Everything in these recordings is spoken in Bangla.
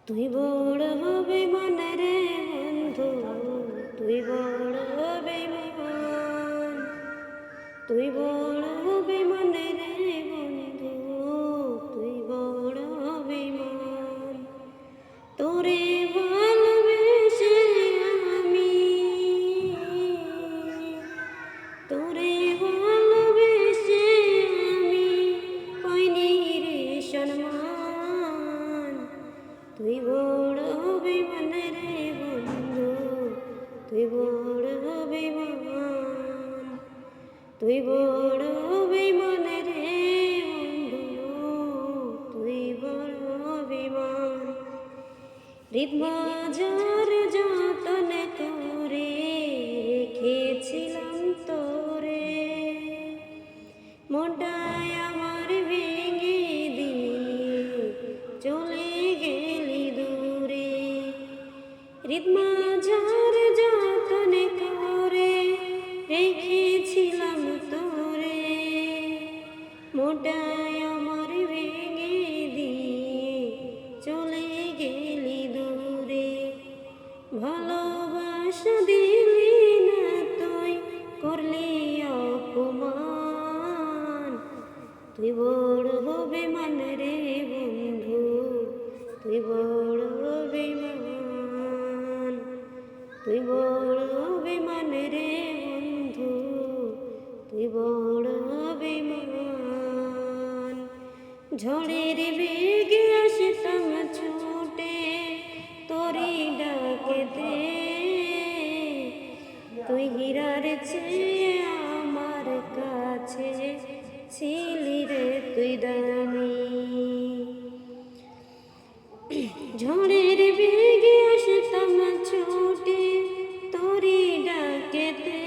তুই বড় বেঈমান রে বন্ধু, তুই বড় বেঈমান, তুই বড় বেঈমান রে বন্ধু, তুই বড় বেঈমান। তোরে ভালোবেসে আমি, তোরে ভালোবেসে আমি পাইনি রে সম্মান। তুই বড় বেঈমান রে বন্ধু, তুই বড় বেঈমান, তুই বড় বেঈমান রে বন্ধু, তুই বড় বেঈমান। হৃদ মাঝার যতনে করে রেখেছিলাম তোরে, মনটাই আমার ভেঙে দিয়ে চলে গেলি দূরে। হৃদ মাঝার যতনে করে রেখেছিলাম তোরে, মনটাই আমার ভেঙে দিয়ে চলে গেলি দূরে। ভালোবাসা দিলি না তুই, করলি অপমান। তুই বড় বেঈমান রে বন্ধু, তুই বড় বেঈমান, তুই বড় বেঈমান রে বন্ধু, তুই বড় বেঈমান। ঝড়ের বেগে আসতাম ছুটে তোরি ডাকেতে, তুই হীরার চেয়ে আমার কাছে ছিলি রে তুই দামি। ঝড়ের বেগে আসতাম ছুটে তোরি ডাকেতে,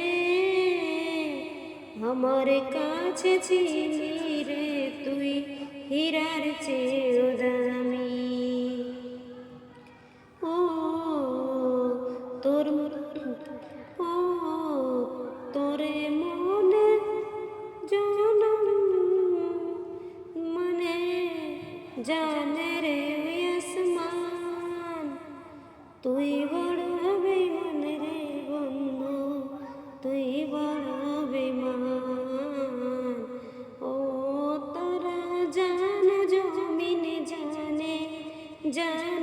আমার কাছে ছিলি রে তুই হীরার চেয়েও দামি। ও তোর ও তোরে মনে জনম মানে জানে রে আসমান। তুই বড় বেঈমান রে বন্ধু, তুই বড় বেঈমান। ও তারা জানে জমিন জানে জানে